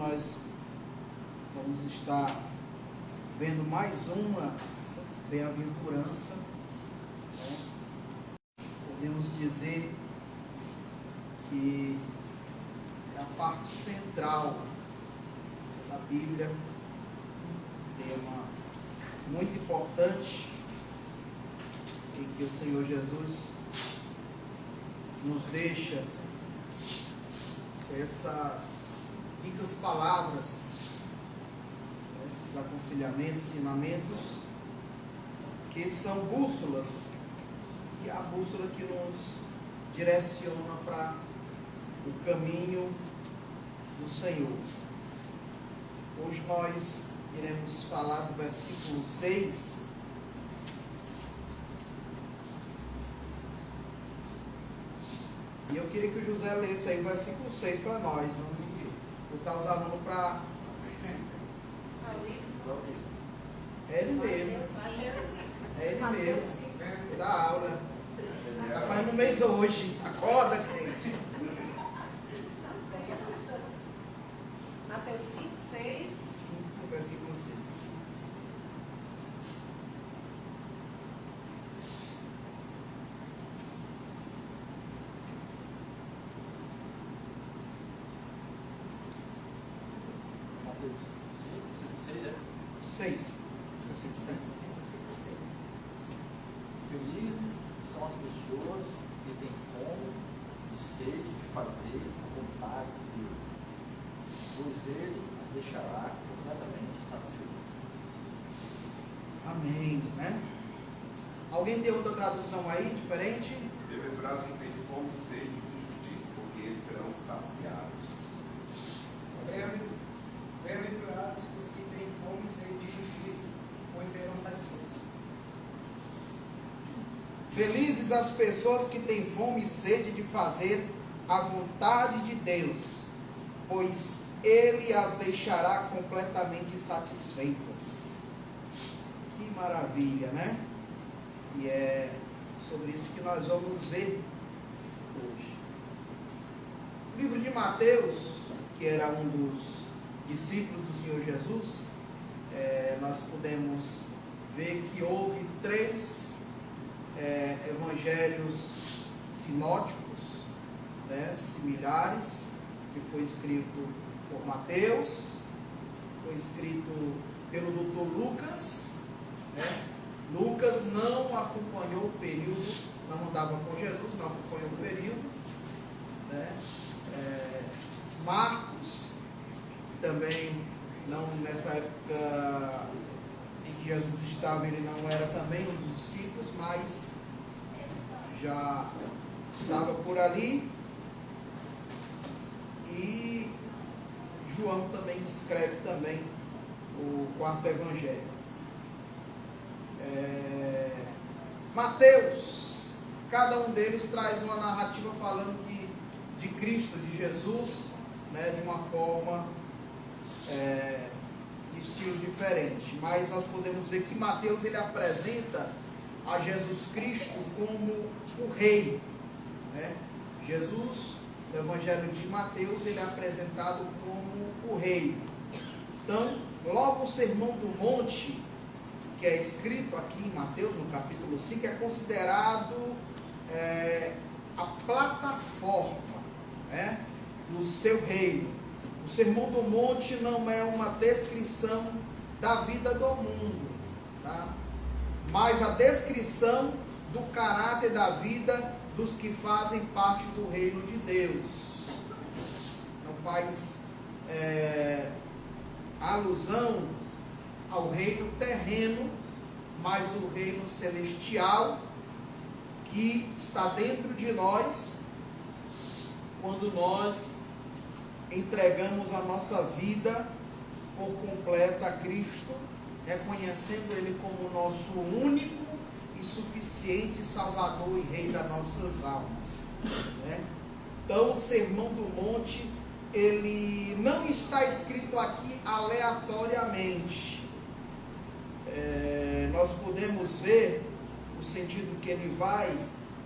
nós vamos estar vendo mais uma bem-aventurança, né? Podemos dizer que é a parte central da Bíblia, tema muito importante, em que o Senhor Jesus nos deixa essas ricas palavras, esses aconselhamentos, ensinamentos, que são bússolas, e é a bússola que nos direciona para o caminho do Senhor. Hoje nós iremos falar do versículo 6. E eu queria que o José lesse aí o versículo 6 para nós. Vamos botar os alunos para... É ele mesmo. É ele mesmo. Da aula. Já faz um mês hoje. Acorda, crente. Mateus 5, 6. 5, versículo 6. Mateus 5, 6, é? 6. Versículo 6. Felizes são as pessoas que têm fome e sede de fazer a vontade de Deus, pois Ele as deixará completamente satisfeitas. Amém, né? Alguém tem outra tradução aí, diferente? Bem-aventurados que têm fome e sede de justiça, porque eles serão saciados. Bem-aventurados os que têm fome e sede de justiça, pois serão satisfeitos. Felizes as pessoas que têm fome e sede de fazer a vontade de Deus, pois Ele as deixará completamente satisfeitas. Que maravilha, né? E é sobre isso que nós vamos ver hoje. O livro de Mateus, que era um dos discípulos do Senhor Jesus, nós podemos ver que houve 3 evangelhos sinóticos, né, similares, que foi escrito por Mateus, foi escrito pelo doutor Lucas, né? Lucas não acompanhou o período, não andava com Jesus, não acompanhou o período, né? Marcos também não, nessa época em que Jesus estava, ele não era também um dos discípulos, mas já estava por ali. E João também escreve também o 4º evangelho. Mateus, cada um deles traz uma narrativa falando de Cristo, de Jesus, né, de uma forma, de estilo diferente. Mas nós podemos ver que Mateus, ele apresenta a Jesus Cristo como o Rei, né? Jesus, no Evangelho de Mateus, ele é apresentado como o Rei. Então, logo o Sermão do Monte, que é escrito aqui em Mateus, no capítulo 5, é considerado a plataforma, né, do seu reino. O Sermão do Monte não é uma descrição da vida do mundo, tá? Mas a descrição do caráter da vida dos que fazem parte do reino de Deus. Não faz alusão ao reino terreno, mas o reino celestial que está dentro de nós quando nós entregamos a nossa vida por completa a Cristo, reconhecendo Ele como nosso único e suficiente Salvador e Rei das nossas almas, né? Então o Sermão do Monte, ele não está escrito aqui aleatoriamente. Nós podemos ver o sentido que ele vai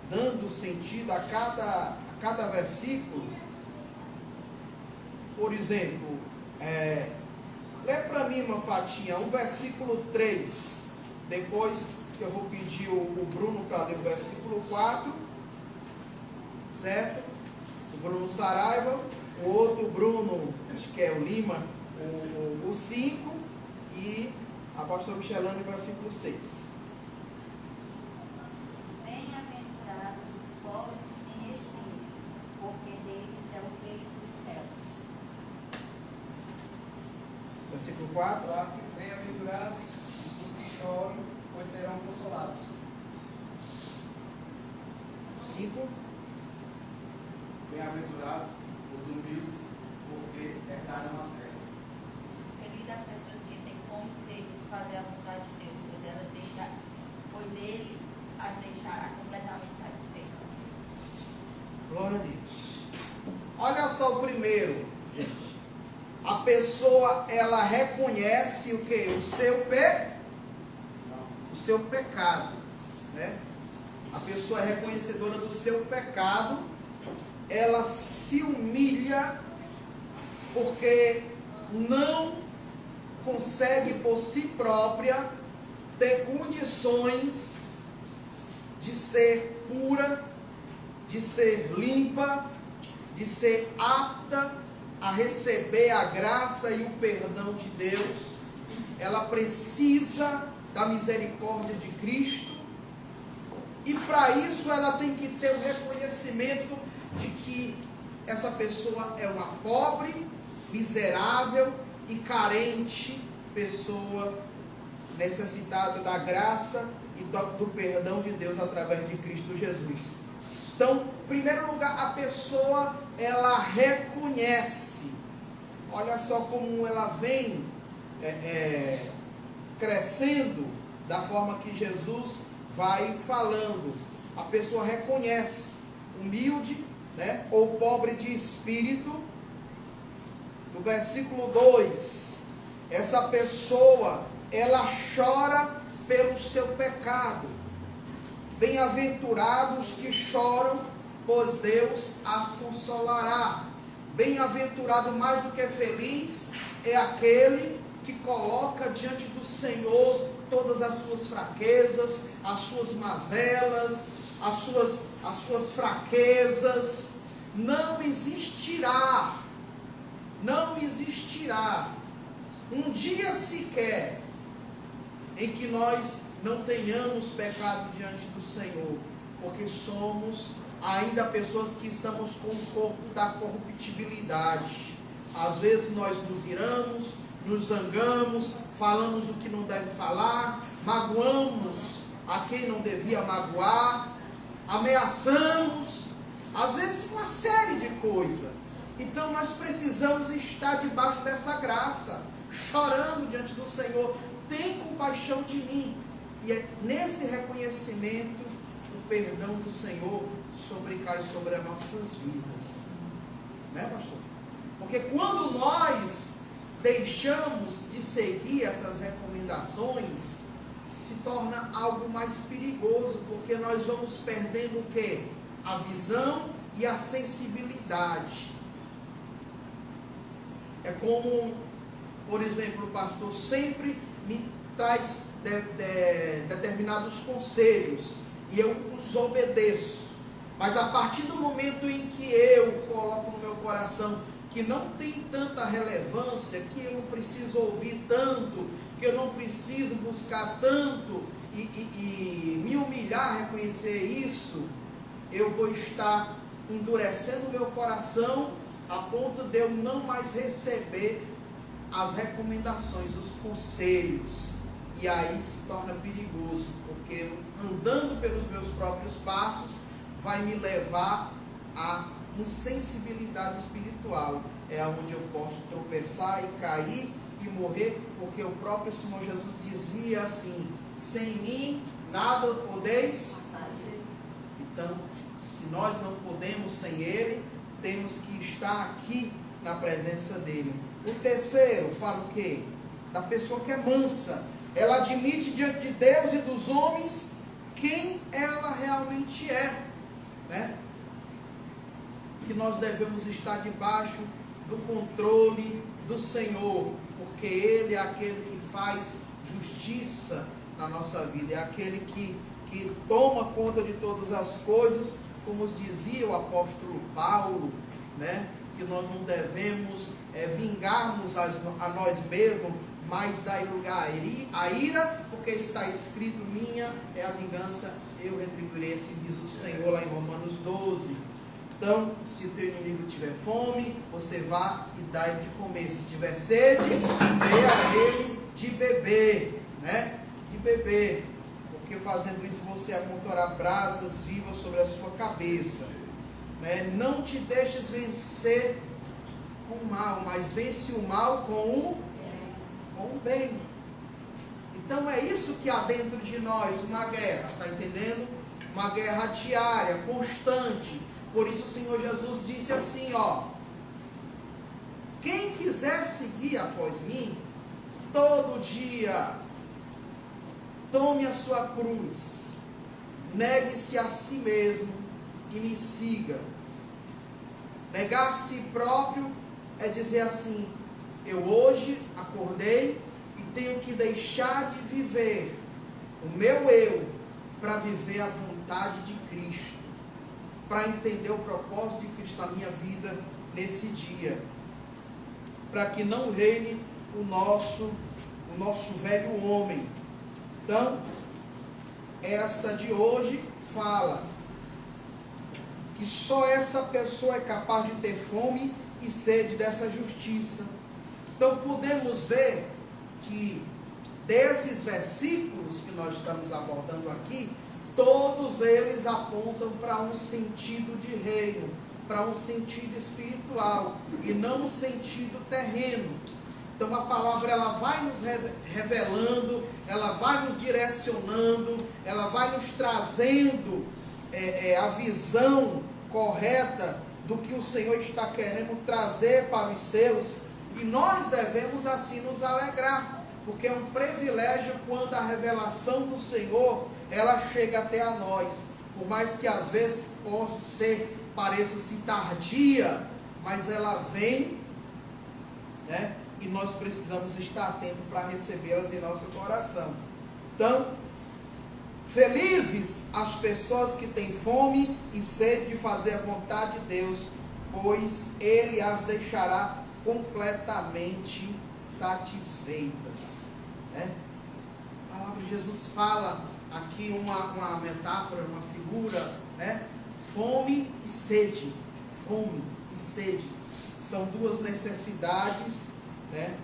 dando sentido a cada versículo. Por exemplo, Lê para mim uma fatinha, o versículo 3. Depois eu vou pedir o Bruno para ler o versículo 4. Certo? O Bruno Saraiva. O outro Bruno, acho que é o Lima, o 5. E a pastora Michelane, o versículo 6. Bem-aventurados os pobres em espírito, porque deles é o reino dos céus. Versículo 4. Bem-aventurados os que choram, pois serão consolados. 5. Bem-aventurados os humildes, porque herdarão a terra. Feliz as pessoas que têm fome e sede de fazer a vontade de Deus, pois ele as deixará completamente satisfeitas. Glória a Deus. Olha só o primeiro, gente. A pessoa, ela reconhece o que? O seu pecado, né? A pessoa é reconhecedora do seu pecado. Ela se humilha porque não consegue por si própria ter condições de ser pura, de ser limpa, de ser apta a receber a graça e o perdão de Deus. Ela precisa da misericórdia de Cristo, e para isso ela tem que ter o reconhecimento de que essa pessoa é uma pobre, miserável e carente pessoa, necessitada da graça e do perdão de Deus através de Cristo Jesus. Então, em primeiro lugar, a pessoa, ela reconhece. Olha só como ela vem crescendo da forma que Jesus vai falando. A pessoa reconhece, humilde, né, ou pobre de espírito. No versículo 2, essa pessoa, ela chora pelo seu pecado. Bem-aventurados que choram, pois Deus as consolará. Bem-aventurado, mais do que feliz, é aquele que coloca diante do Senhor todas as suas fraquezas, as suas mazelas, as suas fraquezas. Não existirá um dia sequer em que nós não tenhamos pecado diante do Senhor, porque somos ainda pessoas que estamos com o corpo da corruptibilidade. Às vezes nós nos iramos, nos zangamos, falamos o que não deve falar, magoamos a quem não devia magoar, ameaçamos, às vezes uma série de coisas. Então nós precisamos estar debaixo dessa graça, chorando diante do Senhor. Tem compaixão de mim. E é nesse reconhecimento o perdão do Senhor sobrecai sobre as nossas vidas, né, pastor? Porque quando nós deixamos de seguir essas recomendações, se torna algo mais perigoso, porque nós vamos perdendo o quê? A visão e a sensibilidade. É como, por exemplo, o pastor sempre me traz determinados conselhos e eu os obedeço, mas a partir do momento em que eu coloco no meu coração que não tem tanta relevância, que eu não preciso ouvir tanto, que eu não preciso buscar tanto e me humilhar, reconhecer isso, eu vou estar endurecendo o meu coração a ponto de eu não mais receber as recomendações, os conselhos, e aí se torna perigoso, porque andando pelos meus próprios passos vai me levar a insensibilidade espiritual, é onde eu posso tropeçar e cair e morrer, porque o próprio Senhor Jesus dizia assim: sem mim nada podeis fazer. Então, se nós não podemos sem Ele, temos que estar aqui na presença dEle. O terceiro fala o quê? Da pessoa que é mansa. Ela admite diante de Deus e dos homens quem ela realmente é, né? Que nós devemos estar debaixo do controle do Senhor, porque Ele é aquele que faz justiça na nossa vida, é aquele que toma conta de todas as coisas, como dizia o apóstolo Paulo, né? Que nós não devemos vingarmos a nós mesmos, mas dar lugar à ira, porque está escrito: minha é a vingança, eu retribuirei, se diz o Senhor lá em Romanos 12. Então, se o teu inimigo tiver fome, você vá e dá ele de comer. Se tiver sede, dê a ele de beber, né? De beber, porque fazendo isso você amontoará brasas vivas sobre a sua cabeça, né? Não te deixes vencer com o mal, mas vence o mal com o bem. Então é isso que há dentro de nós, uma guerra, está entendendo? Uma guerra diária, constante. Por isso o Senhor Jesus disse assim, ó: quem quiser seguir após mim, todo dia tome a sua cruz, negue-se a si mesmo e me siga. Negar a si próprio é dizer assim: eu hoje acordei e tenho que deixar de viver o meu eu para viver a vontade de Cristo, para entender o propósito de Cristo na minha vida nesse dia, para que não reine o nosso velho homem. Então, essa de hoje fala que só essa pessoa é capaz de ter fome e sede dessa justiça. Então podemos ver que desses versículos que nós estamos abordando aqui, todos eles apontam para um sentido de reino, para um sentido espiritual e não um sentido terreno. Então a palavra, ela vai nos revelando, ela vai nos direcionando, ela vai nos trazendo a visão correta do que o Senhor está querendo trazer para os seus, e nós devemos assim nos alegrar, porque é um privilégio quando a revelação do Senhor, ela chega até a nós, por mais que às vezes pareça-se tardia, mas ela vem, né? E nós precisamos estar atentos para recebê-las em nosso coração. Então, felizes as pessoas que têm fome e sede de fazer a vontade de Deus, pois Ele as deixará completamente satisfeitas, né? A palavra de Jesus fala aqui uma metáfora, uma figura, né? Fome e sede. Fome e sede são duas necessidades, né,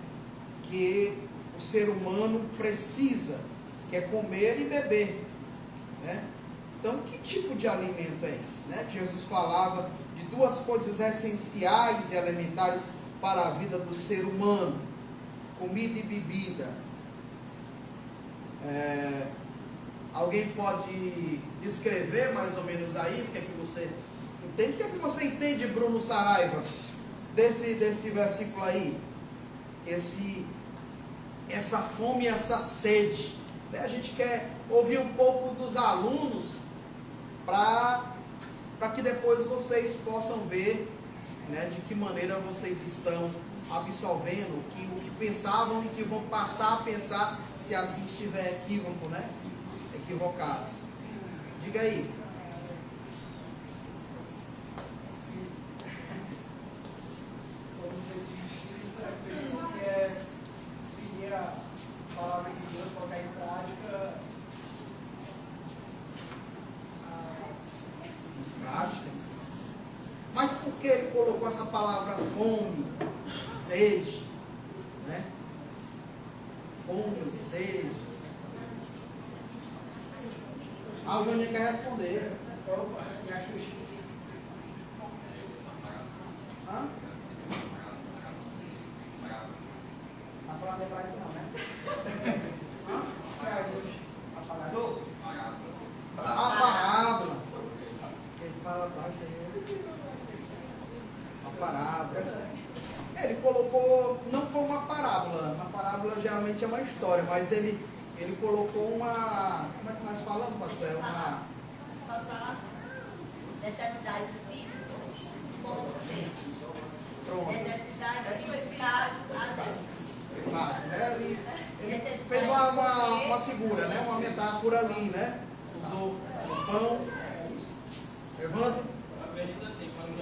que o ser humano precisa, que é comer e beber, né? Então, que tipo de alimento é esse, né? Jesus falava de duas coisas essenciais e elementares para a vida do ser humano: comida e bebida. Alguém pode descrever mais ou menos aí o que é que você entende? O que é que você entende, Bruno Saraiva, desse versículo aí? Essa fome e essa sede, né? A gente quer ouvir um pouco dos alunos para que depois vocês possam ver, né, de que maneira vocês estão absorvendo o que pensavam e que vão passar a pensar, se assim estiver equívoco, né? Equivocados. Diga aí. Quando você diz justiça, acredito que é seguir a palavra de Deus, colocar em prática. Mas por que ele colocou essa palavra fome, sede, né? Fome, sede. O Joninha quer responder. Me acho Hã? Tá falando hebraico não, né? Apagador? A parábola. Ele fala baixo aí. A parábola. Ele colocou, não foi uma parábola. Uma parábola geralmente é uma história, mas ele colocou uma, como é que nós falamos, pastor? Posso falar? Necessidades físicas, como sede. Pronto. Necessidade de buscar a Deus. Básico, né? Ele fez uma figura, né? Uma metáfora ali, né? Usou o pão. Evandro? Eu acredito assim, quando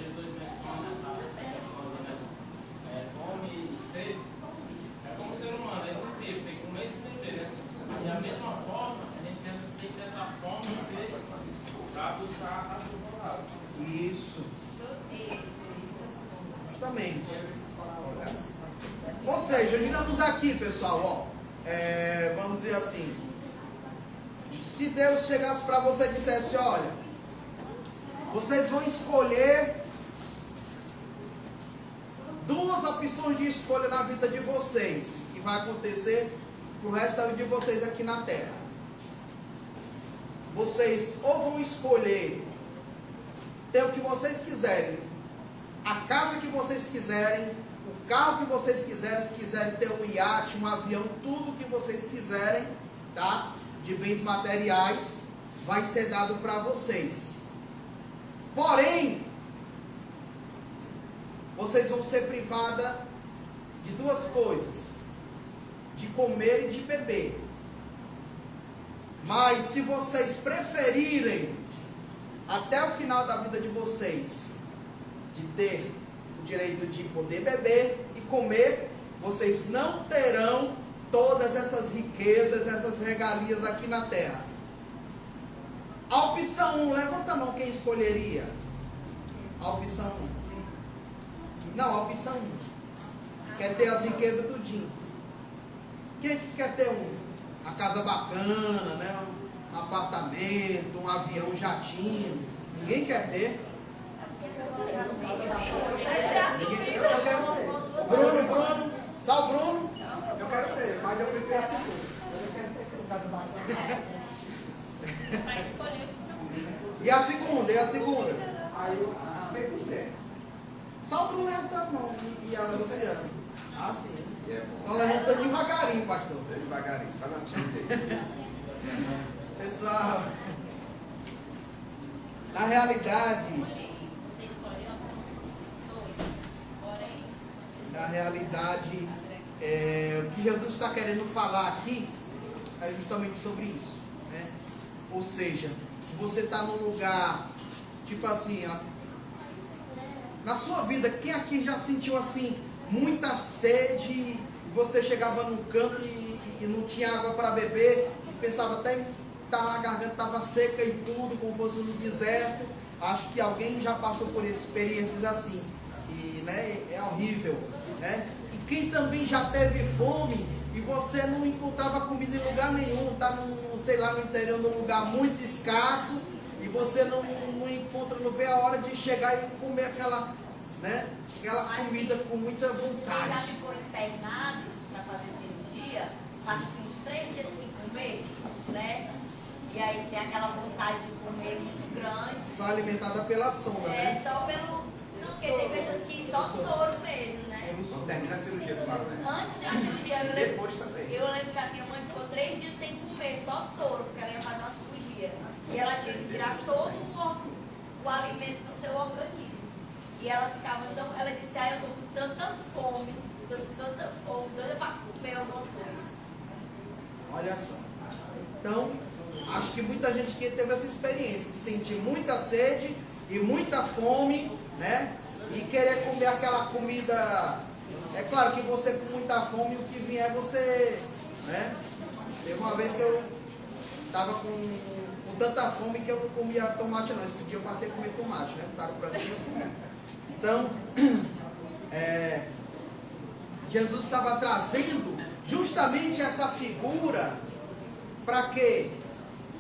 Jesus menciona essa questão de fome e sede, é como o ser humano, ele não vive sem comer e sem beber, né? E da mesma forma, a gente tem que ter essa fome e sede para buscar a sua palavra. Isso. Justamente. Ou seja, digamos aqui, pessoal, ó, vamos dizer assim, se Deus chegasse para você e dissesse, olha, vocês vão escolher duas opções de escolha na vida de vocês, que vai acontecer pro resto da vida de vocês aqui na Terra. Vocês ou vão escolher ter o que vocês quiserem, a casa que vocês quiserem, o carro que vocês quiserem, se quiserem ter um iate, um avião, tudo que vocês quiserem, tá? De bens materiais, vai ser dado para vocês. Porém, vocês vão ser privadas de duas coisas: de comer e de beber. Mas se vocês preferirem, até o final da vida de vocês, de ter o direito de poder beber e comer, vocês não terão todas essas riquezas, essas regalias aqui na terra. A opção 1, levanta a mão quem escolheria. A opção 1. Não, a opção 1. Quer ter as riquezas tudinho. Quem que quer ter uma casa bacana, né? Um apartamento, um avião, um jatinho? Ninguém quer ter. Bruno, só o Bruno? Eu quero ter, mas eu prefiro a segunda. Eu não quero ter essas casas bacanas. Para escolher isso não. E a segunda? E a segunda? Aí eu 100%. Só o Bruno levantando a mão e a Luciana. Ah, sim. É bom. Estão levantando devagarinho, pastor. Devagarinho, só na tinta dele. Pessoal, na realidade, Você escolheu a opção 2. Porém, na realidade, o que Jesus está querendo falar aqui é justamente sobre isso, né? Ou seja, se você está num lugar, tipo assim, ó, na sua vida, quem aqui já sentiu assim, muita sede, e você chegava num canto e não tinha água para beber, e pensava até em estar a garganta estava seca e tudo, como fosse no deserto? Acho que alguém já passou por experiências assim, e né, é horrível, né? E quem também já teve fome e você não encontrava comida em lugar nenhum, está no interior, num lugar muito escasso, e você não encontra, não vê a hora de chegar e comer aquela, né, aquela comida com muita quem já vontade. ficou internado para fazer cirurgia, passa assim, uns 3 dias sem comer, né? E aí tem aquela vontade de comer muito grande. Só alimentada pela sombra, né? Só pelo. Não, porque tem pessoas que só soro mesmo, né? Termina a cirurgia, claro, né? Antes da cirurgia, E depois também. eu lembro que a minha mãe ficou 3 dias sem comer, só soro, porque ela ia fazer uma cirurgia. E ela tinha que tirar todo o alimento do seu organismo. E ela ficava tão. Ela disse, eu tô com tanta fome, doida pra comer alguma coisa. Olha só. Então, acho que muita gente que teve essa experiência de sentir muita sede e muita fome, né? E querer comer aquela comida. É claro que você com muita fome, o que vier você, né? Teve uma vez que eu estava com tanta fome que eu não comia tomate não. Esse dia eu passei a comer tomate, né? Botaram pra mim e eu comi. Então, Jesus estava trazendo justamente essa figura para quê?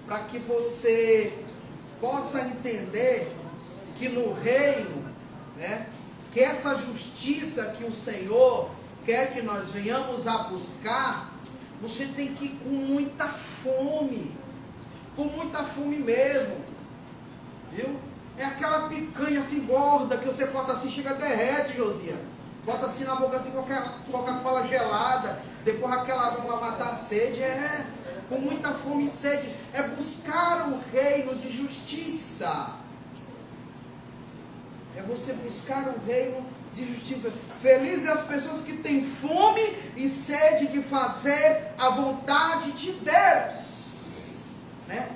Para que você possa entender que no reino, né, que essa justiça que o Senhor quer que nós venhamos a buscar, você tem que ir com muita fome mesmo, viu? É aquela picanha assim gorda que você bota assim, chega derrete, Josias. Bota assim na boca assim com Coca-Cola gelada, depois aquela água para matar a sede, com muita fome e sede, é buscar o reino de justiça. É você buscar o reino de justiça. Felizes as pessoas que têm fome e sede de fazer a vontade de Deus, né?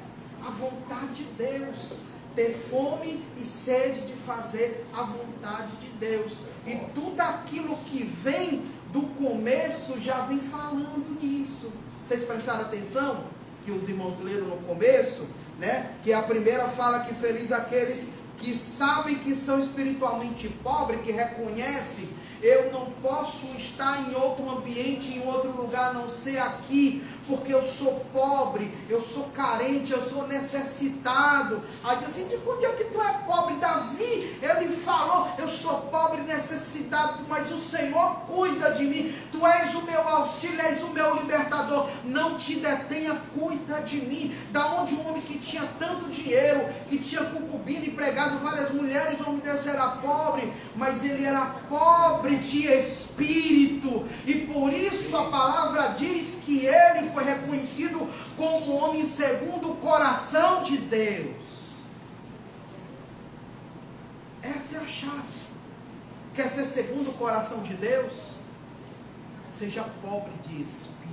A vontade de Deus, ter fome e sede de fazer a vontade de Deus. E tudo aquilo que vem do começo já vem falando nisso. Vocês prestaram atenção que os irmãos leram no começo, né? Que a primeira fala que feliz aqueles que sabem que são espiritualmente pobres, que reconhecem: eu não posso estar em outro ambiente, em outro lugar, a não ser aqui, porque eu sou pobre, eu sou carente, eu sou necessitado. Aí diz assim: de onde é que tu é pobre? Davi, ele falou: eu sou pobre e necessitado, mas o Senhor cuida de mim. Tu és o meu auxílio, és o meu libertador. Não te detenha, cuida de mim. Da onde um homem que tinha tanto dinheiro, que tinha concubina e pregado várias mulheres, o homem desse era pobre, mas ele era pobre de espírito, e por isso a palavra diz que ele foi reconhecido como homem segundo o coração de Deus. Essa é a chave. Quer ser segundo o coração de Deus? Seja pobre de espírito.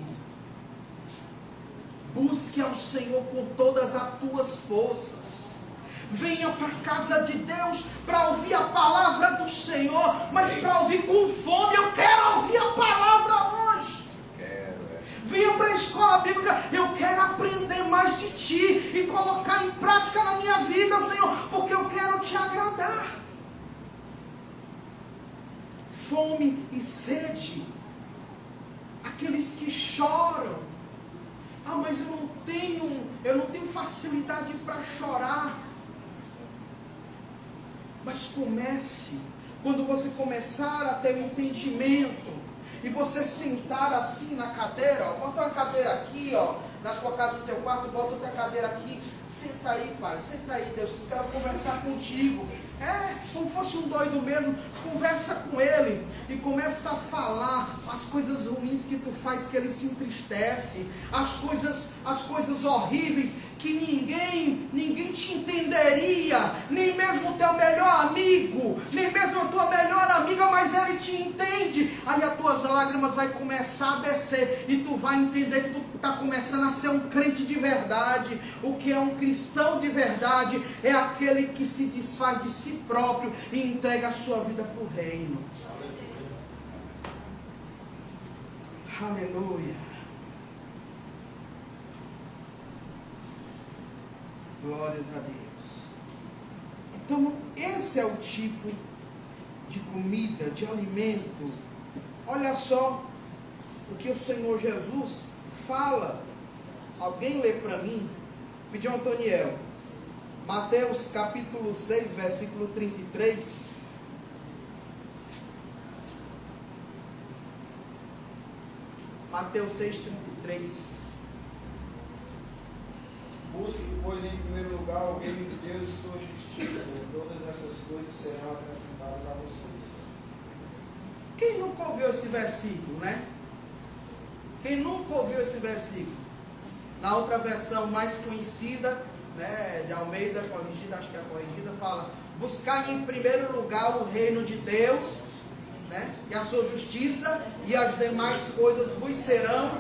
Busque ao Senhor com todas as tuas forças. Venha para a casa de Deus para ouvir a palavra do Senhor, mas para ouvir com fome. Eu quero ouvir a palavra hoje. Venha para a escola bíblica. Eu quero aprender mais de Ti e colocar em prática na minha vida, Senhor, porque eu quero Te agradar. Fome e sede. Aqueles que choram: ah, mas eu não tenho facilidade para chorar. Mas comece, quando você começar a ter um entendimento, e você sentar assim na cadeira, ó, bota uma cadeira aqui, ó, na sua casa, no teu quarto, bota outra cadeira aqui, senta aí, Pai, senta aí, Deus, eu quero conversar contigo. Como fosse um doido mesmo, conversa com ele e começa a falar as coisas ruins que tu faz, que ele se entristece, as coisas horríveis que ninguém te entenderia, nem mesmo o teu melhor amigo, nem mesmo a tua melhor amiga, mas ele te entende. Aí as tuas lágrimas vai começar a descer e tu vai entender que tu está começando a ser um crente de verdade. O que é um cristão de verdade? É aquele que se desfaz de si próprio e entrega a sua vida para o reino. Aleluia. Glórias a Deus. Então, esse é o tipo de comida, de alimento. Olha só o que o Senhor Jesus fala. Alguém lê para mim? Pediu Antoniel. Mateus capítulo 6, versículo 33. Mateus 6, 33. Busque, pois, em primeiro lugar o reino de Deus e sua justiça, e todas essas coisas serão acrescentadas a vocês. Quem nunca ouviu esse versículo, né? Quem nunca ouviu esse versículo? Na outra versão mais conhecida, né, de Almeida, corrigida, acho que é a corrigida, fala: buscar em primeiro lugar o reino de Deus, né, e a sua justiça, e as demais coisas vos serão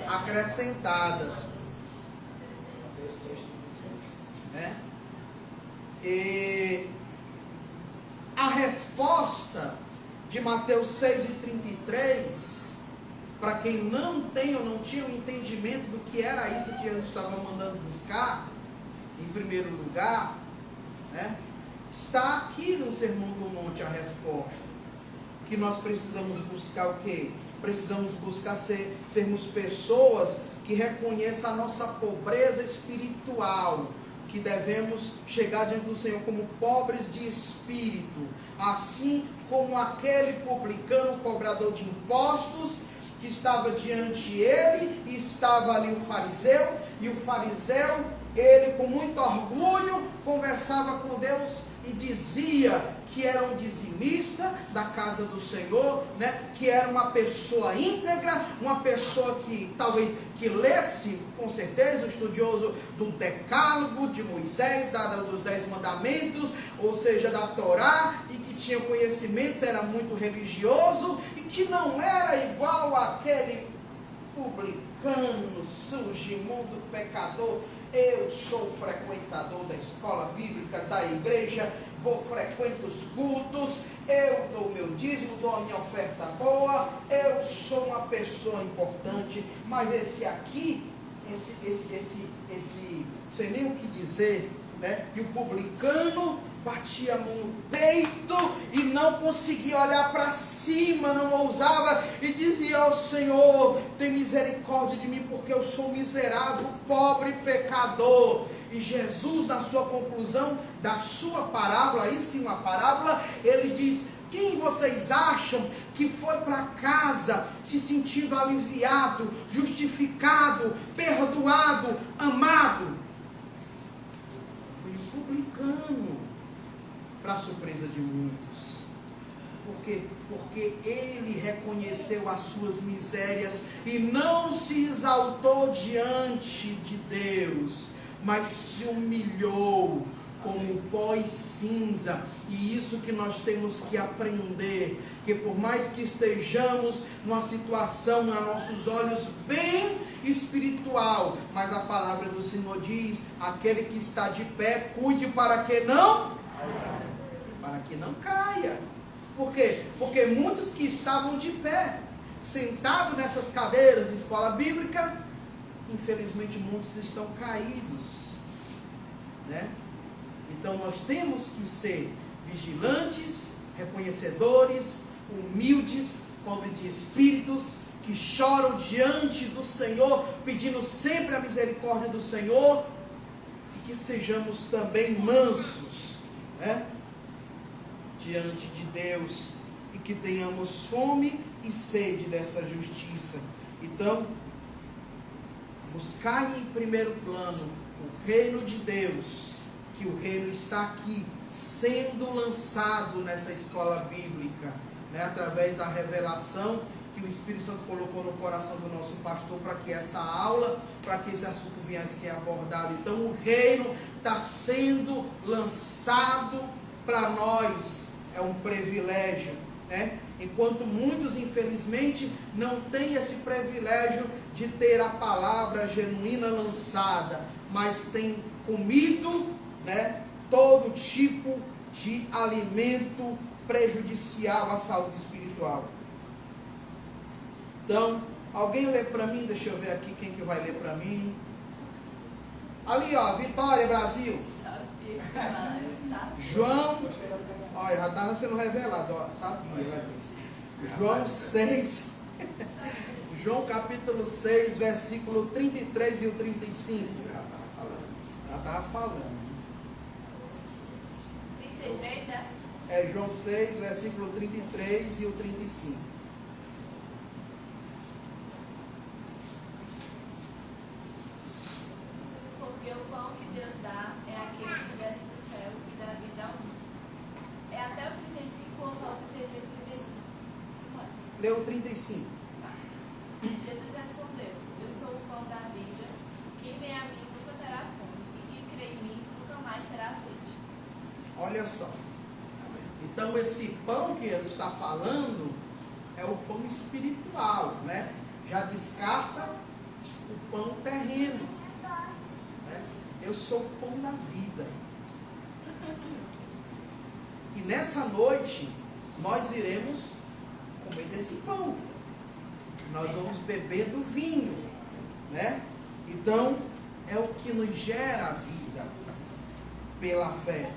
acrescentadas. E a resposta de Mateus 6 e 33, para quem não tem ou não tinha o entendimento do que era isso que Jesus estava mandando buscar, em primeiro lugar, né, está aqui no Sermão do Monte a resposta. Que nós precisamos buscar o quê? Precisamos buscar sermos pessoas que reconheçam a nossa pobreza espiritual, que devemos chegar diante do Senhor como pobres de espírito, assim como aquele publicano, cobrador de impostos, que estava diante dele, e estava ali o fariseu, e o fariseu, ele com muito orgulho, conversava com Deus, e dizia que era um dizimista da casa do Senhor, né? Que era uma pessoa íntegra, uma pessoa que talvez que lesse, com certeza, o estudioso do Decálogo de Moisés, dos 10 mandamentos, ou seja, da Torá, e que tinha conhecimento, era muito religioso, e que não era igual àquele publicano, sujo, imundo, pecador. Eu sou frequentador da escola bíblica, da igreja, frequento os cultos, eu dou o meu dízimo, dou a minha oferta boa, eu sou uma pessoa importante, mas esse aqui, sem nem o que dizer, né? E o publicano batia a mão no peito e não conseguia olhar para cima, não ousava, e dizia ao Senhor: tem misericórdia de mim, porque eu sou miserável, pobre, pecador. E Jesus, na sua conclusão da sua parábola, aí sim uma parábola, ele diz: quem vocês acham que foi para casa se sentindo aliviado, justificado, perdoado, amado? Foi o publicano, para surpresa de muitos. Por quê? Porque ele reconheceu as suas misérias e não se exaltou diante de Deus, mas se humilhou como pó e cinza. E isso que nós temos que aprender, que por mais que estejamos numa situação a nossos olhos bem espiritual, mas a palavra do Senhor diz: aquele que está de pé, cuide para que não caia. Por quê? Porque muitos que estavam de pé, sentados nessas cadeiras de escola bíblica, infelizmente muitos estão caídos, né? Então nós temos que ser vigilantes, reconhecedores, humildes, pobres de espíritos, que choram diante do Senhor, pedindo sempre a misericórdia do Senhor, e que sejamos também mansos, né? Diante de Deus, e que tenhamos fome e sede dessa justiça. Então, buscai em primeiro plano o reino de Deus, que o reino está aqui, sendo lançado nessa escola bíblica, né, através da revelação que o Espírito Santo colocou no coração do nosso pastor, para que essa aula, para que esse assunto venha a ser abordado. Então o reino está sendo lançado para nós, é um privilégio, né? Enquanto muitos, infelizmente, não têm esse privilégio de ter a palavra genuína lançada, mas têm comido, né, todo tipo de alimento prejudicial à saúde espiritual. Então, alguém lê para mim? Deixa eu ver aqui quem que vai ler para mim. Ali, ó, Vitória, Brasil. João, olha, já estava sendo revelado, ó, sabia, ela disse. João 6, João capítulo 6, versículo 33 e o 35. Ela estava falando. 33, é? É João 6, versículo 33 e o 35. Porque o pão que Deus dá é aquele que desce do céu e dá vida ao mundo. É até o 35 ou só o 33 e 35? Não é. Leu o 35. Jesus respondeu: eu sou o pão da vida, quem vem a mim nunca terá fome, e quem crê em mim nunca mais terá sede. Olha só. Então esse pão que Jesus está falando é o pão espiritual, né? Já descarta o pão terreno, né? Eu sou o pão da vida. E nessa noite nós iremos comer desse pão. Nós vamos beber do vinho, né? Então é o que nos gera a vida pela fé.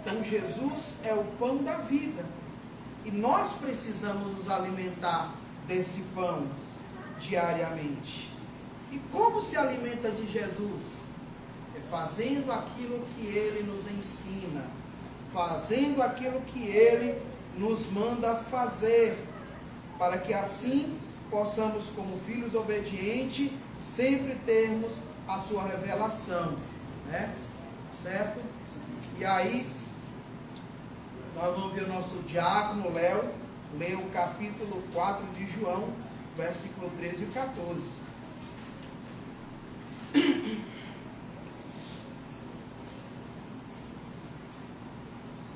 Então Jesus é o pão da vida, e nós precisamos nos alimentar desse pão diariamente. E como se alimenta de Jesus? É fazendo aquilo que Ele nos ensina, fazendo aquilo que Ele nos manda fazer, para que assim possamos, como filhos obedientes, sempre termos a sua revelação, né? Certo? E aí Nós vamos ver o nosso diácono Léo ler o capítulo 4 de João, versículo 13 e 14.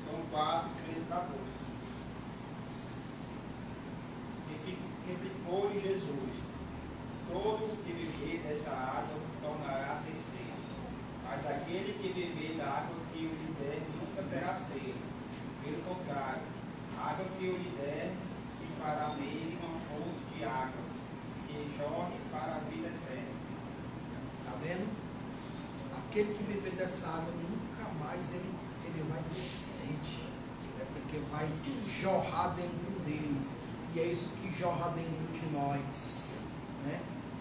João 4, 13 e 14. Replicou-lhe Jesus: todo o que beber dessa água tornará a ter sede, mas aquele que beber da água que eu lhe der nunca terá sede. Pelo contrário, a água que eu lhe der se fará nele uma fonte de água que jorre para a vida eterna. Está vendo? Aquele que beber dessa água nunca mais ele vai ter sede, porque vai jorrar dentro dele. E é isso que jorra dentro de nós, né?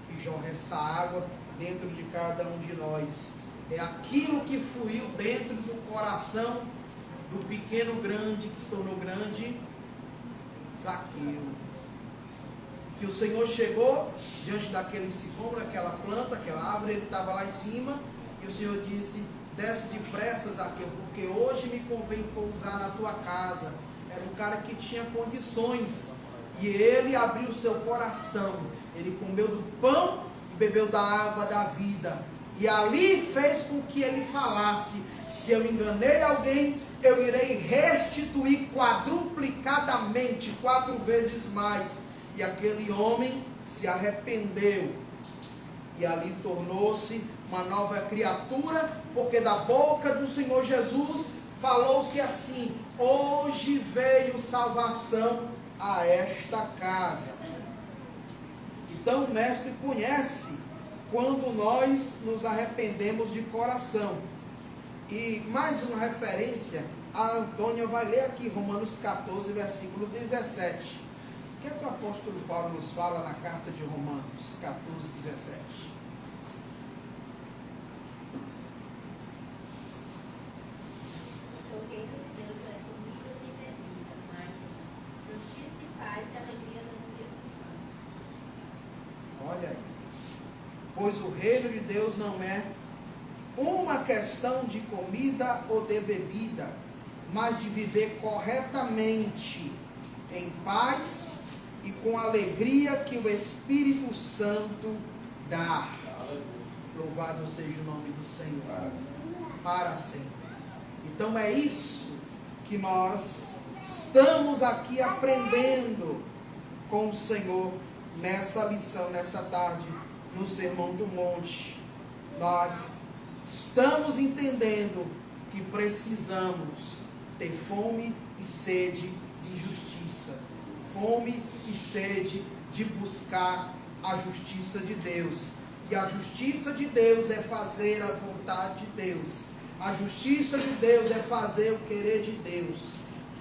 Que jorra essa água dentro de cada um de nós. É aquilo que fluiu dentro do coração do pequeno grande, que se tornou grande, Zaqueu. Que o Senhor chegou diante daquele sicômoro, aquela planta, aquela árvore, ele estava lá em cima, e o Senhor disse: desce depressa, Zaqueu, porque hoje me convém pousar na tua casa. Era um cara que tinha condições. E ele abriu o seu coração, ele comeu do pão e bebeu da água da vida. E ali fez com que ele falasse: se eu enganei alguém, eu irei restituir quadruplicadamente, 4 vezes mais. E aquele homem se arrependeu. E ali tornou-se uma nova criatura, porque da boca do Senhor Jesus falou-se assim: hoje veio salvação a esta casa. Então o mestre conhece quando nós nos arrependemos de coração. E mais uma referência, a Antônia vai ler aqui Romanos 14, versículo 17. O que é que o apóstolo Paulo nos fala na carta de Romanos 14, 17? Olha aí. Pois o reino de Deus não é uma questão de comida ou de bebida, mas de viver corretamente, em paz e com a alegria que o Espírito Santo dá. Louvado seja o nome do Senhor para sempre. Então é isso que nós estamos aqui aprendendo com o Senhor nessa lição, nessa tarde, no Sermão do Monte. Nós estamos entendendo que precisamos ter fome e sede de justiça, fome e sede de buscar a justiça de Deus. E a justiça de Deus é fazer a vontade de Deus. A justiça de Deus é fazer o querer de Deus.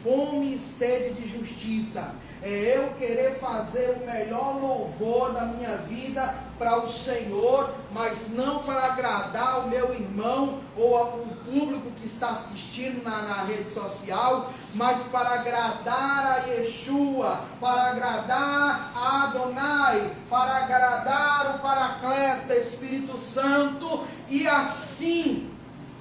Fome e sede de justiça é eu querer fazer o melhor louvor da minha vida para o Senhor, mas não para agradar o meu irmão ou o público que está assistindo na rede social, mas para agradar a Yeshua, para agradar a Adonai, para agradar o Paracleto, Espírito Santo. E assim,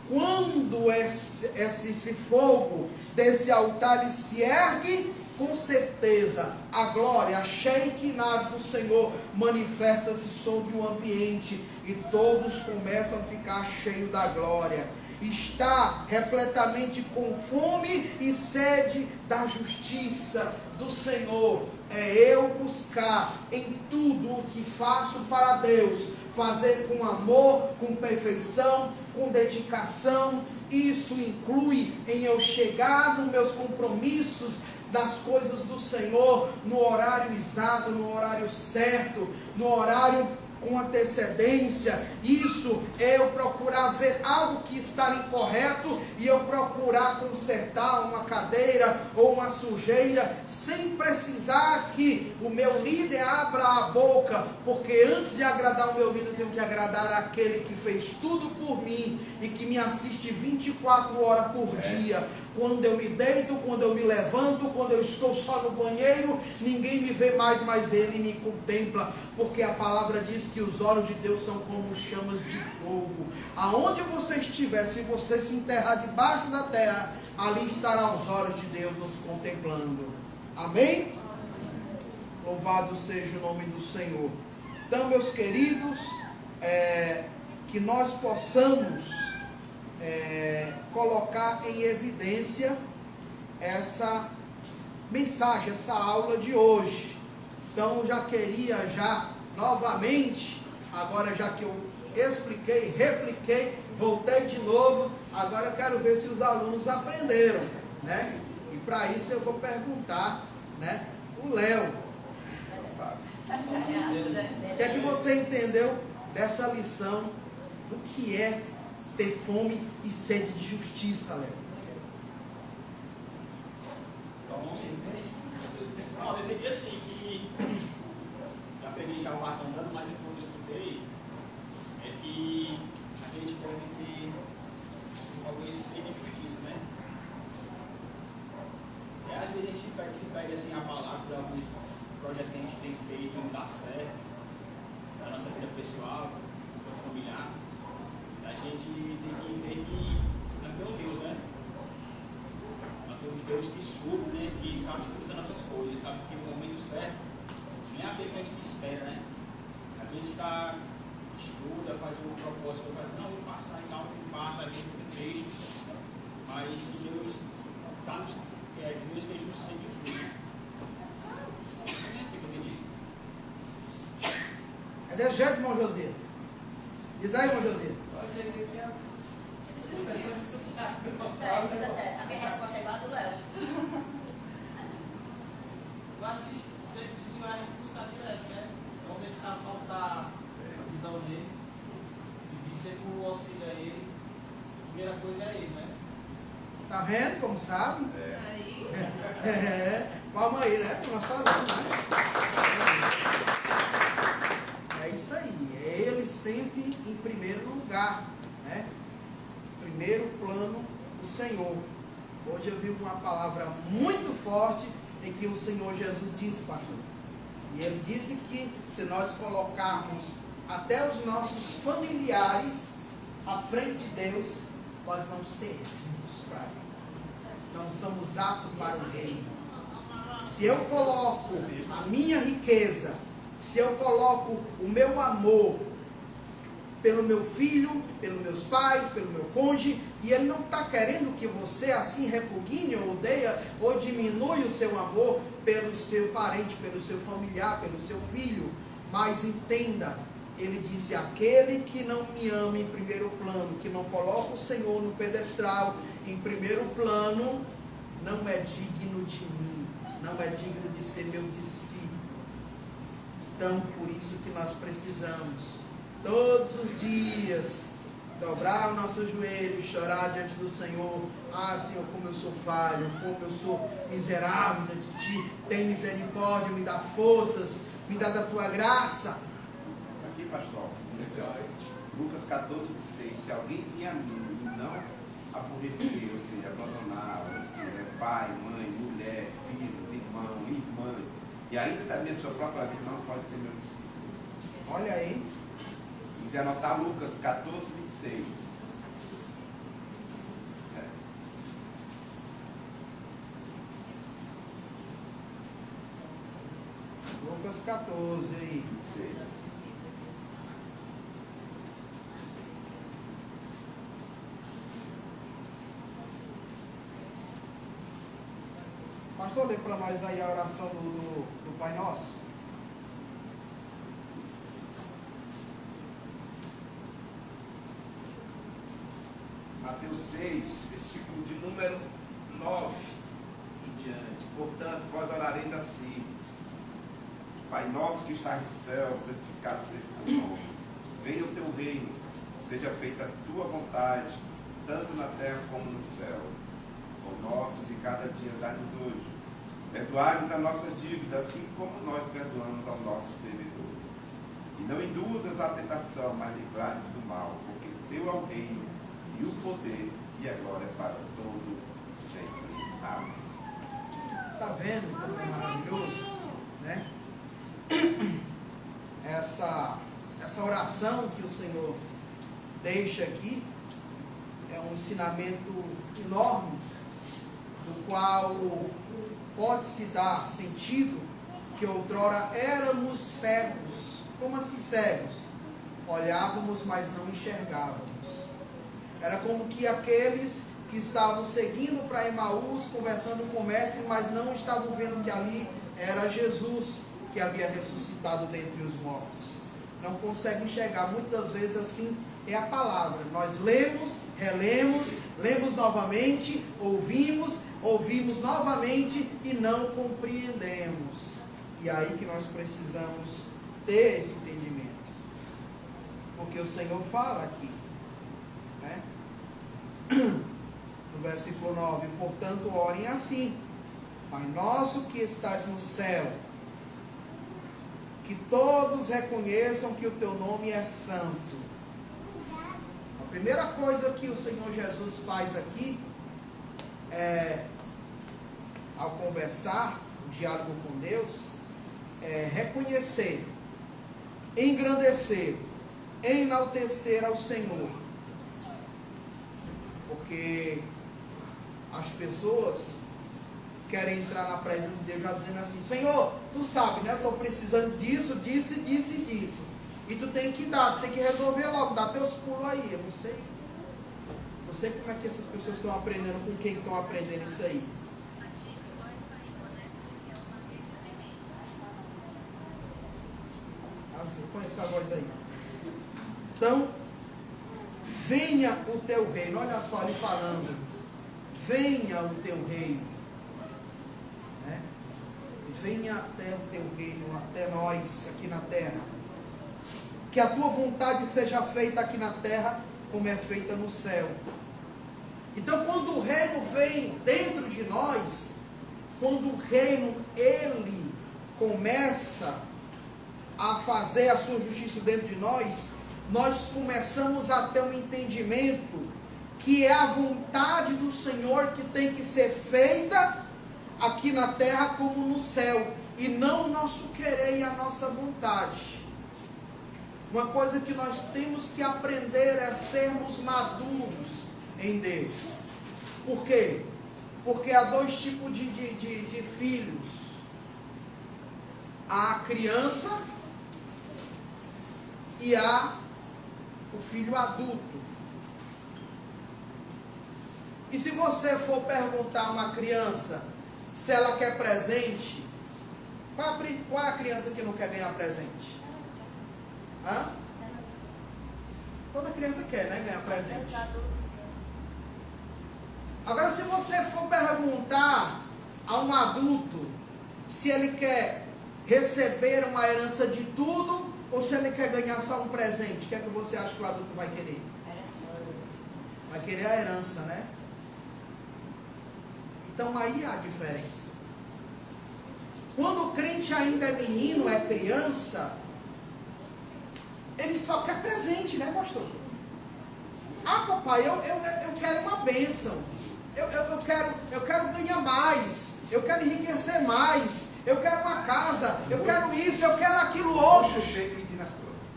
quando esse fogo desse altar se ergue, com certeza a glória, a Shekinah do Senhor manifesta-se sobre o ambiente e todos começam a ficar cheios da glória. Está repletamente com fome e sede da justiça do Senhor. É eu buscar em tudo o que faço para Deus, fazer com amor, com perfeição, com dedicação. Isso inclui em eu chegar nos meus compromissos das coisas do Senhor no horário exato, no horário certo, no horário com antecedência. Isso é eu procurar ver algo que está incorreto e eu procurar consertar uma cadeira ou uma sujeira sem precisar que o meu líder abra a boca, porque antes de agradar o meu líder eu tenho que agradar aquele que fez tudo por mim e que me assiste 24 horas por dia. Quando eu me deito, quando eu me levanto, quando eu estou só no banheiro, ninguém me vê mais, mas Ele me contempla, porque a palavra diz que os olhos de Deus são como chamas de fogo. Aonde você estiver, se você se enterrar debaixo da terra, ali estará os olhos de Deus nos contemplando. Amém? Louvado seja o nome do Senhor. Então, meus queridos, que nós possamos colocar em evidência essa mensagem, essa aula de hoje. Então, já queria novamente, agora já que eu expliquei, repliquei, voltei de novo, agora eu quero ver se os alunos aprenderam, né? E para isso eu vou perguntar, né, o Léo. O que é que você entendeu dessa lição do que é ter fome e sede de justiça, Léo? Não, eu entendi assim, que já peguei já o barco andando, mas depois eu escutei, é que a gente deve ter algo de justiça, né? Às vezes a gente se pega assim, abalado por alguns projetos que a gente tem feito e não dá certo, na nossa vida pessoal, familiar. A gente tem que ver que nós temos Deus, né? Nós temos Deus que supre, né? Que sabe tudo das nossas coisas, sabe que no momento certo nem é aquele que a gente espera, né? A gente estuda, faz um propósito, não, vou passar e tal, passa, a gente tem trecho, mas que Deus está nos. Deus esteja no sangue de tudo. É desse jeito, irmão Josias? Diz aí, irmão Josias. Certo, tá certo. A minha resposta é igual a do Léo. Eu acho que sempre isso vai buscar direto, né? Onde ele está a faltar a visão dele, e de sempre o auxílio a ele, a primeira coisa é ele, né? Tá vendo como sabe? Aí. Palma aí, né? Para nós falamos, né? É isso aí. É ele sempre em primeiro lugar, né? Primeiro plano, o Senhor. Hoje eu vi uma palavra muito forte em que o Senhor Jesus disse, pastor. E ele disse que se nós colocarmos até os nossos familiares à frente de Deus, nós não servimos para ele. Nós somos aptos para o reino. Se eu coloco a minha riqueza, se eu coloco o meu amor pelo meu filho, pelos meus pais, pelo meu cônjuge, e ele não está querendo que você assim repugne ou odeia ou diminui o seu amor pelo seu parente, pelo seu familiar, pelo seu filho, mas entenda, ele disse, aquele que não me ama em primeiro plano, que não coloca o Senhor no pedestal em primeiro plano, não é digno de mim, não é digno de ser meu discípulo. Então, por isso que nós precisamos todos os dias dobrar o nosso joelho, chorar diante do Senhor. Ah, Senhor, como eu sou falho, como eu sou miserável diante de Ti, tem misericórdia, me dá forças, me dá da Tua graça. Aqui, pastor, Lucas 14, 26, se alguém vier a mim e não aborrecer, ou seja, abandonar, ou seja, pai, mãe, mulher, filhos, irmãos, irmãs, e ainda também a sua própria vida, não pode ser meu discípulo. Olha aí. Se quiser anotar Lucas 14, 26. Lucas 14 aí. 26. Pastor, lê para nós aí a oração do Pai Nosso. Mateus 6, versículo de número 9 em diante. Portanto, vós orareis assim: Pai nosso que estás no céu, santificado seja o teu nome. Venha o teu reino, seja feita a tua vontade, tanto na terra como no céu. O nosso de cada dia dá-nos hoje. Perdoai-nos a nossa dívida, assim como nós perdoamos aos nossos devedores. E não induzas à tentação, mas livrai-nos do mal, porque teu é o reino, e o poder, e a glória para todo sempre. Amém. Está vendo como é maravilhoso, né? Essa oração que o Senhor deixa aqui é um ensinamento enorme do qual pode-se dar sentido que outrora éramos cegos. Como assim cegos? Olhávamos, mas não enxergávamos. Era como que aqueles que estavam seguindo para Emaús, conversando com o mestre, mas não estavam vendo que ali era Jesus que havia ressuscitado dentre os mortos. Não conseguem enxergar. Muitas vezes assim é a palavra. Nós lemos, relemos, lemos novamente, ouvimos novamente e não compreendemos. E aí que nós precisamos ter esse entendimento. Porque o Senhor fala aqui, né? No versículo 9: portanto, orem assim: Pai nosso que estás no céu, que todos reconheçam que o teu nome é santo. A primeira coisa que o Senhor Jesus faz aqui ao conversar, o diálogo com Deus, é reconhecer, engrandecer, enaltecer ao Senhor. Porque as pessoas querem entrar na presença de Deus já dizendo assim: Senhor, tu sabe, né? Eu estou precisando disso, disso, disso e disso. E tu tem que dar, tu tem que resolver logo, dá teus pulos aí. Eu não sei. Não sei como é que essas pessoas estão aprendendo, com quem estão aprendendo isso aí. Você conhece a voz aí? Então, venha o teu reino. Olha só ele falando: venha o teu reino, né? Venha até o teu reino, até nós aqui na terra. Que a tua vontade seja feita aqui na terra como é feita no céu. Então, quando o reino vem dentro de nós, quando o reino ele começa a fazer a sua justiça dentro de nós, nós começamos a ter um entendimento que é a vontade do Senhor que tem que ser feita aqui na terra como no céu, e não o nosso querer e a nossa vontade. Uma coisa que nós temos que aprender é sermos maduros em Deus. Por quê? Porque há dois tipos de filhos. Há a criança e há o filho adulto. E se você for perguntar a uma criança se ela quer presente, qual é a criança que não quer ganhar presente? Hã? Toda criança quer, né, ganhar presente. Agora, se você for perguntar a um adulto se ele quer receber uma herança de tudo ou se ele quer ganhar só um presente, o que é que você acha que o adulto vai querer? Vai querer a herança, né? Então aí há a diferença. Quando o crente ainda é menino, é criança, ele só quer presente, né, pastor? Ah, papai, eu quero uma bênção. Eu quero ganhar mais. Eu quero enriquecer mais. Eu quero uma casa. Eu quero isso, eu quero aquilo outro.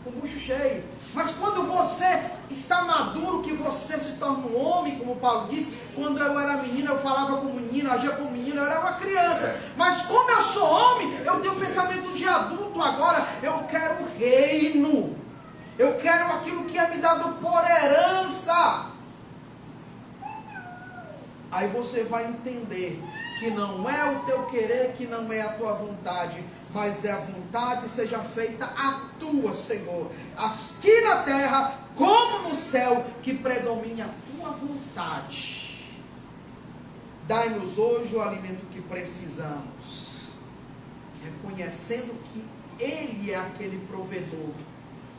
Com o bucho cheio. Mas quando você está maduro, que você se torna um homem, como Paulo disse, quando eu era menino, eu falava como menino, agia como menino, eu era uma criança. Mas como eu sou homem, eu tenho um pensamento de adulto agora. Eu quero o reino. Eu quero aquilo que é me dado por herança. Aí você vai entender que não é o teu querer, que não é a tua vontade, mas é a vontade seja feita a tua, Senhor. Aqui na terra, como no céu, que predomine a tua vontade. Dai-nos hoje o alimento que precisamos, reconhecendo que Ele é aquele provedor.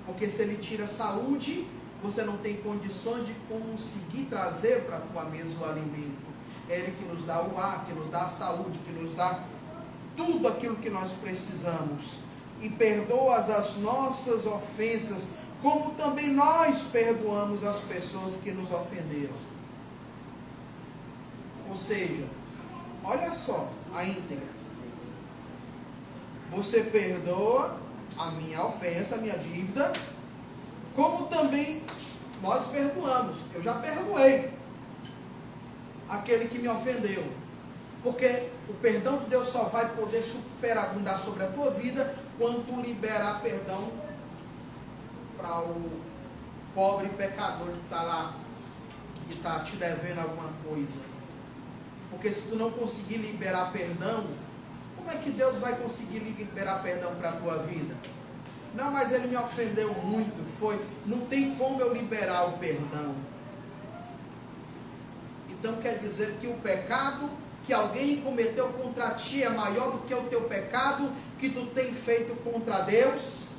Porque se Ele tira a saúde, você não tem condições de conseguir trazer para a tua mesa o alimento. É Ele que nos dá o ar, que nos dá a saúde, que nos dá tudo aquilo que nós precisamos. E perdoa as nossas ofensas, como também nós perdoamos as pessoas que nos ofenderam. Ou seja, olha só a íntegra. Você perdoa a minha ofensa, a minha dívida, como também nós perdoamos. Eu já perdoei aquele que me ofendeu. Porque o perdão de Deus só vai poder superabundar sobre a tua vida quando tu liberar perdão para o pobre pecador que está lá, que está te devendo alguma coisa. Porque se tu não conseguir liberar perdão, como é que Deus vai conseguir liberar perdão para a tua vida? Não, mas ele me ofendeu muito, não tem como eu liberar o perdão. Então quer dizer que o pecado que alguém cometeu contra ti é maior do que o teu pecado que tu tem feito contra Deus?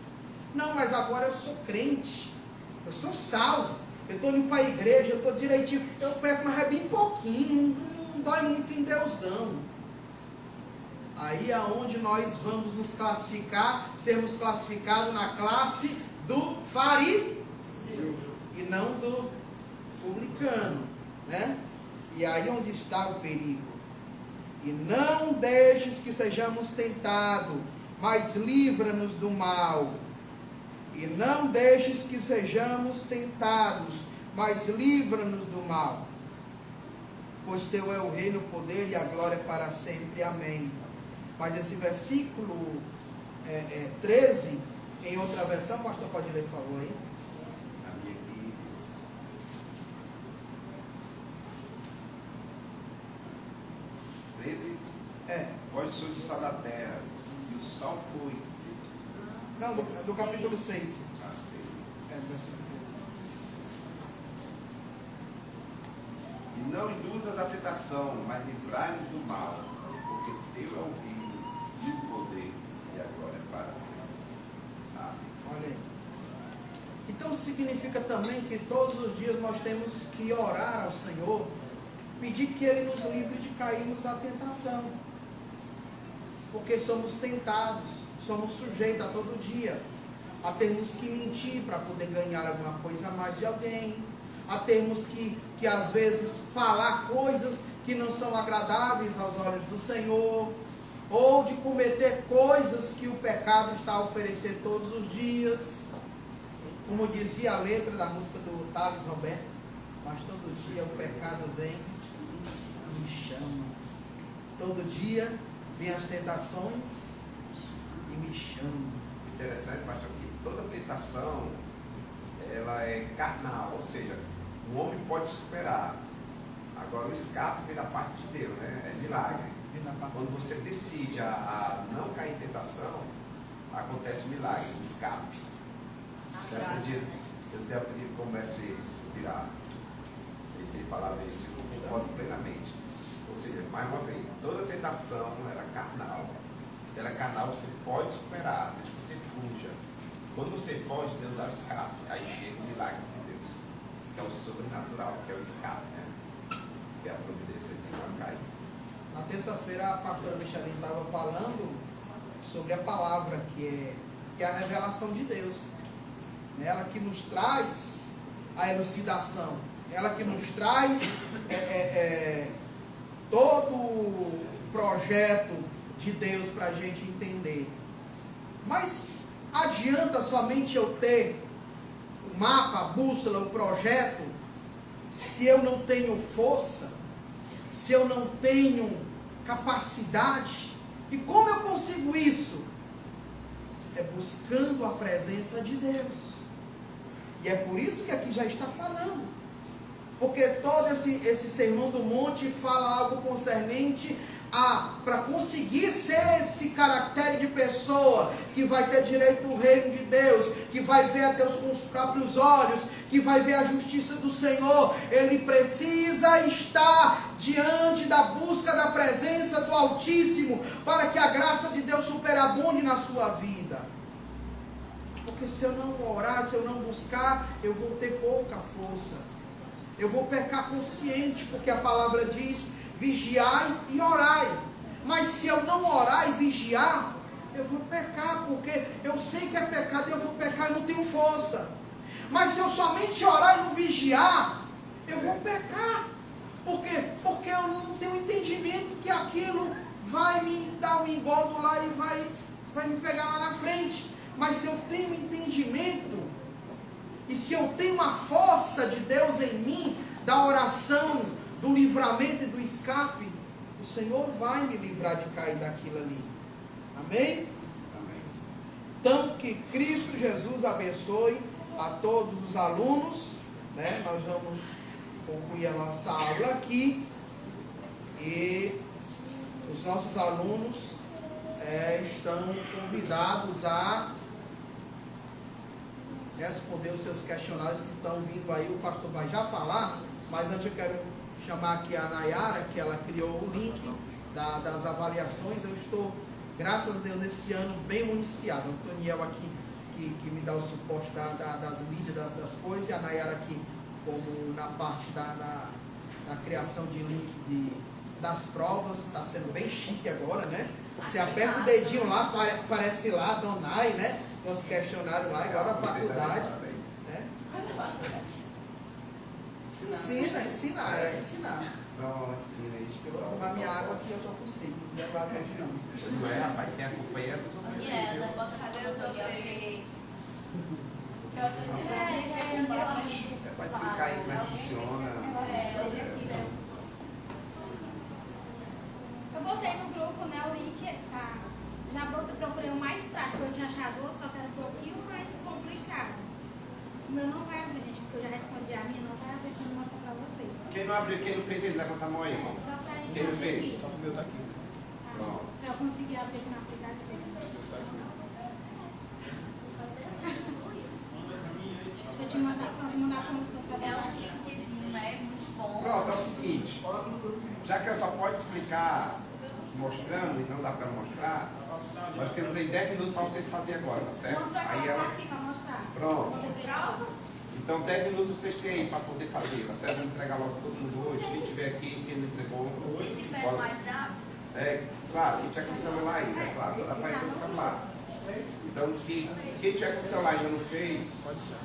Não, mas agora eu sou crente, eu sou salvo, eu estou indo para a igreja, eu estou direitinho, eu peco, mas é bem pouquinho, não dói muito em Deus não. Aí é onde nós vamos nos classificar, sermos classificados na classe do fariseu e não do publicano, né? E aí onde está o perigo. E não deixes que sejamos tentados, mas livra-nos do mal. E não deixes que sejamos tentados, mas livra-nos do mal. Pois teu é o reino, o poder e a glória para sempre. Amém. Mas esse versículo 13, em outra versão, o pastor pode ler, por favor, aí? A minha aqui. 13? Vós sois o sal da terra, e o sal foi-se. Não, do capítulo 6. Ah, sei. Do versículo 13. E não induzas a tentação, mas livrai-nos do mal, porque teu é o reino, e o poder, e a glória para sempre. Amém. Olha aí. Então significa também que todos os dias nós temos que orar ao Senhor, pedir que Ele nos livre de cairmos na tentação. Porque somos tentados, somos sujeitos a todo dia a termos que mentir para poder ganhar alguma coisa a mais de alguém, a termos que às vezes falar coisas que não são agradáveis aos olhos do Senhor, ou de cometer coisas que o pecado está a oferecer todos os dias, como dizia a letra da música do Thales Roberto, mas todo dia o pecado vem e me chama, todo dia vem as tentações e me chama. Interessante, pastor, que toda tentação ela é carnal, ou seja, o homem pode superar. Agora o escape vem da parte de Deus, né? É milagre. Quando você decide a não cair em tentação, acontece um milagre, um escape. Eu tenho aprendido como é se virar. Ele tem falado isso, eu concordo plenamente. Ou seja, mais uma vez, toda tentação era carnal. Se ela é carnal, você pode superar, desde que você fuja. Quando você foge, Deus dá o escape. Aí chega o milagre de Deus, que é o sobrenatural, que é o escape, né? Que é a providência de não cair. Na terça-feira a pastora Micheline estava falando sobre a palavra, que é a revelação de Deus. Ela que nos traz a elucidação, ela que nos traz todo o projeto de Deus para a gente entender. Mas adianta somente eu ter o mapa, a bússola, o projeto, se eu não tenho força, se eu não tenho capacidade? E como eu consigo isso? É buscando a presença de Deus. E é por isso que aqui já está falando. Porque todo esse sermão do monte fala algo concernente para conseguir ser esse caractere de pessoa que vai ter direito ao reino de Deus, que vai ver a Deus com os próprios olhos, que vai ver a justiça do Senhor. Ele precisa estar diante da busca da presença do Altíssimo, para que a graça de Deus superabunde na sua vida. Porque se eu não orar, se eu não buscar, eu vou ter pouca força. Eu vou pecar consciente, porque a palavra diz: vigiai e orai. Mas se eu não orar e vigiar, eu vou pecar, porque eu sei que é pecado e eu vou pecar e não tenho força. Mas se eu somente orar e não vigiar, eu vou pecar. Por quê? Porque eu não tenho entendimento que aquilo vai me dar um engodo lá e vai me pegar lá na frente. Mas se eu tenho entendimento, e se eu tenho a força de Deus em mim, da oração, do livramento e do escape, o Senhor vai me livrar de cair daquilo ali. Amém? Amém. Então, que Cristo Jesus abençoe a todos os alunos, né? Nós vamos concluir a nossa aula aqui. E os nossos alunos estão convidados a responder os seus questionários que estão vindo aí. O pastor vai já falar, mas antes eu quero chamar aqui a Nayara, que ela criou o link das avaliações. Eu estou, graças a Deus, nesse ano bem municiado. O Antoniel aqui, que me dá o suporte das mídias, das coisas, e a Nayara aqui como na parte da criação de link das provas. Está sendo bem chique agora, né? Você aperta o dedinho lá, aparece lá, Donai, né? Com os questionários lá, igual da faculdade. Né? Ensinar. Não, ensina isso. Eu vou tomar minha água aqui, eu só consigo. Não levar para não. Não é, rapaz, tem a companheira dos outros. Daniela, bota a cadeira do joguei. É para explicar aí como é que funciona. Eu botei no grupo, né, o link, já procurei o mais prático, eu tinha achado outro, só que era um pouquinho mais complicado. O meu não vai abrir, gente, porque eu já respondi a minha, não vai abrir para mostrar para vocês. Quem não abriu, quem não fez, ele levanta a mão aí, irmão. Só para a gente Quem não abrir fez? aqui. Só que o meu tá aqui. Pronto. Para eu conseguir abrir aqui no aplicativo. Deixa eu te mandar como se fosse É um linkzinho, é muito bom. Pronto, é o seguinte. Já que eu só pode explicar mostrando e não dá para mostrar, nós temos aí 10 minutos para vocês fazerem agora, tá certo? Quantos vai Aí colocar ela... aqui para mostrar? Pronto. Vou ter prova? Então 10 minutos vocês têm aí para poder fazer, tá certo? Vamos entregar logo todo mundo hoje. Quem tiver aqui, quem não entregou. Se tiver no WhatsApp, Claro, quem tiver com o celular aí, né? Claro, só dá para ir com o celular. Então, quem tiver com o celular ainda não fez,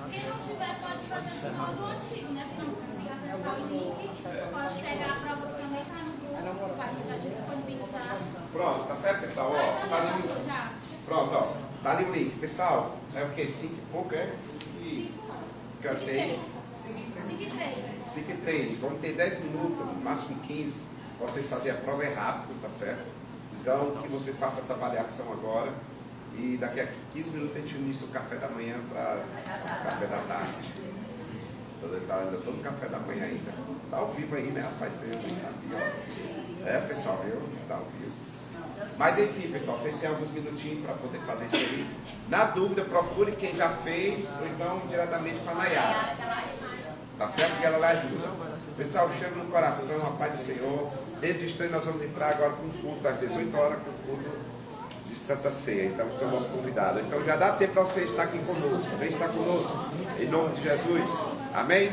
Quem não tiver pode fazer no modo antigo, né? Porque não consiga acessar o link, pode pegar a prova que também está no grupo, que já tinha disponibilizado. pronto, tá certo, pessoal? Ó, tá ali o link. Já. Pronto, ó, tá ali o link. Pessoal, é o quê? 5 e pouco, é? 5 e... 5 Que eu sei? 5 e 3. 5 e 3. Vamos ter 10 minutos, no máximo 15, para vocês fazerem a prova rápido, tá certo? Então, que vocês façam essa avaliação agora. E daqui a 15 minutos a gente inicia o café da manhã para o café da tarde. Ainda estou no café da manhã ainda. Está ao vivo aí, né, rapaz? Eu não sabia. Pessoal, está ao vivo. Mas enfim, pessoal, vocês têm alguns minutinhos para poder fazer isso aí. Na dúvida, procure quem já fez, ou então diretamente para a Nayara. Tá certo? Que ela lhe ajuda. Pessoal, cheiro no coração, a paz do Senhor. Desde instante nós vamos entrar agora com o culto às 18 horas, com o culto de Santa Ceia. Então, você é o nosso convidado. Então, já dá tempo para você estar aqui conosco. Vem estar conosco. Em nome de Jesus. Amém?